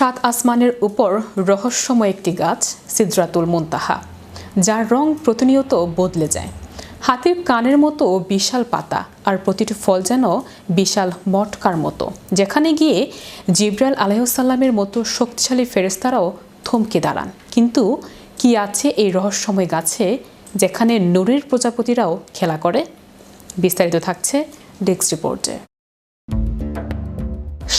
সাত আসমানের উপর রহস্যময় একটি গাছ সিদরাতুল মুনতাহা, যার রং প্রতিনিয়ত বদলে যায়। হাতির কানের মতো বিশাল পাতা, আর প্রতিটি ফল যেন বিশাল মটকার মতো, যেখানে গিয়ে জিবরাইল আলাইহিসসালামের মতো শক্তিশালী ফেরেশতারাও থমকে দাঁড়ান। কিন্তু কি আছে এই রহস্যময় গাছে, যেখানে নূরের প্রজাপতিরাও খেলা করে? বিস্তারিত থাকছে ডেস্ক রিপোর্টে।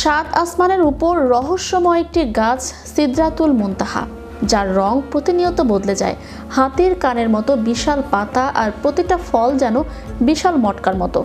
সাত আসমানের উপর রহস্যময় একটি গাছ সিদরাতুল মুনতাহা, যার রং প্রতিনিয়ত বদলে যায়। হাতির কানের মতো বিশাল পাতা, আর প্রতিটা ফল যেন বিশাল মটকার মতো,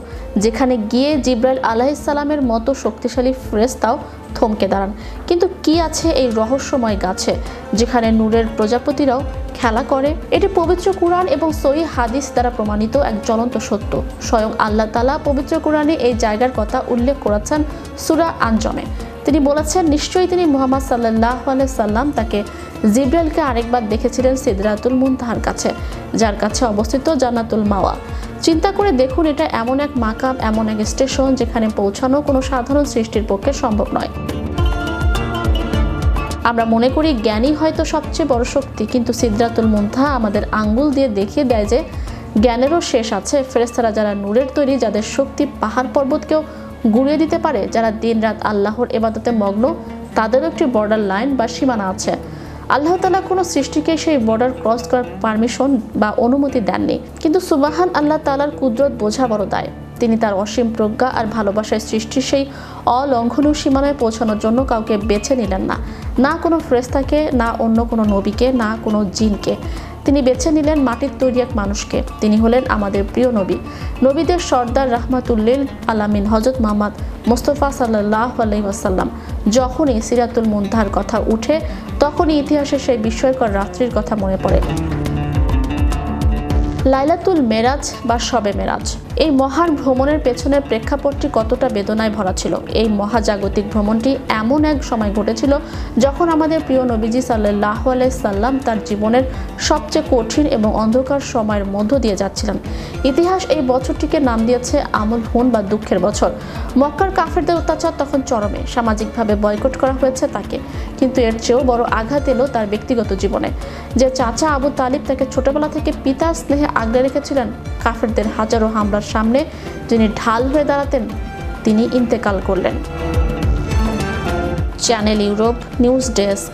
যেখানে গিয়ে জিবরাইল আলাইহিসসালামের মতো শক্তিশালী ফেরেশতাও থমকে দাঁড়ান। কিন্তু কি আছে এই রহস্যময় গাছে, যেখানে নূরের প্রজাপতিরাও খেলা করে? এটি পবিত্র কুরআন এবং সহিহ হাদিস দ্বারা প্রমাণিত এক জ্বলন্ত সত্য। স্বয়ং আল্লাহ তাআলা পবিত্র কুরআনে এই জায়গার কথা উল্লেখ করেছেন সূরা আনজামে। তিনি বলেছেন, নিশ্চয়ই তিনি মুহাম্মদ সাল্লাল্লাহু আলাইহি সাল্লাম তাকে জিবরাইলকে আরেকবার দেখেছিলেন সিদরাতুল মুনতাহার কাছে, যার কাছে অবস্থিত জান্নাতুল মাওয়া। চিন্তা করে দেখুন, এটা এমন এক মাকাম, এমন এক স্টেশন যেখানে পৌঁছানো কোনো সাধারণ সৃষ্টির পক্ষে সম্ভব নয়। আমরা মনে করি জ্ঞানই হয়তো সবচেয়ে বড় শক্তি, কিন্তু সিদরাতুল মুনতাহা আমাদের আঙ্গুল দিয়ে দেখিয়ে দেয় যে জ্ঞানেরও শেষ আছে। ফেরেশতারা যারা নূরের তৈরি, যাদের শক্তি পাহাড় পর্বতকেও গুঁড়িয়ে দিতে পারে, যারা দিন রাত আল্লাহর ইবাদতে মগ্ন, তাদেরও একটি বর্ডার লাইন বা সীমানা আছে। আল্লাহ তাআলা কোনো সৃষ্টিকে সেই বর্ডার ক্রস করার পারমিশন বা অনুমতি দেননি। কিন্তু সুবহান আল্লাহ তাআলার কুদরত বোঝা বড় দায়। তিনি তার অসীম প্রজ্ঞা আর ভালোবাসায় সৃষ্টির সেই অলঙ্ঘনীয় সীমানায় পৌঁছানোর জন্য কাউকে বেছে নিলেন না, না কোনো ফেরেশতাকে, না অন্য কোনো নবীকে, না কোনো জিনকে। তিনি বেছে নিলেন মাটির তৈরি এক মানুষকে। তিনি হলেন আমাদের প্রিয় নবী, নবীদের সর্দার, রাহমাতুল্লিল আলামিন হযরত মুহাম্মদ মুস্তাফা সাল্লাল্লাহু আলাইহি ওয়াসাল্লাম। যখনই সিদরাতুল মুনতাহার কথা উঠে, তখনই ইতিহাসের সেই বিস্ময়কর রাত্রির কথা মনে পড়ে। লাইলাতুল মেরাজ বা শবে মেরাজ। এই মহান ভ্রমণের পেছনের প্রেক্ষাপটটি কতটা বেদনায় ভরা ছিল। এই মহাজাগতিক ভ্রমণটি এমন এক সময় ঘটেছিল যখন আমাদের প্রিয় নবীজি সাল্লাল্লাহু আলাইহি সাল্লাম তার জীবনের সবচেয়ে কঠিন এবং অন্ধকার সময়ের মধ্য দিয়ে যাচ্ছিলেন। ইতিহাস এই বছরটিকে নাম দিয়েছে আমল হুন বা দুঃখের বছর। মক্কার কাফেরদের অত্যাচার তখন চরমে, সামাজিকভাবে বয়কট করা হয়েছে তাকে। কিন্তু এর চেয়েও বড় আঘাত এলো তার ব্যক্তিগত জীবনে। যে চাচা আবু তালিব তাকে ছোটবেলা থেকে পিতার স্নেহে আগলে রেখেছিলেন, কাফেরদের হাজারো হামলার সামনে যিনি ঢাল হয়ে দাঁড়াতেন, তিনি ইন্তেকাল করলেন। Channel Europe news desk.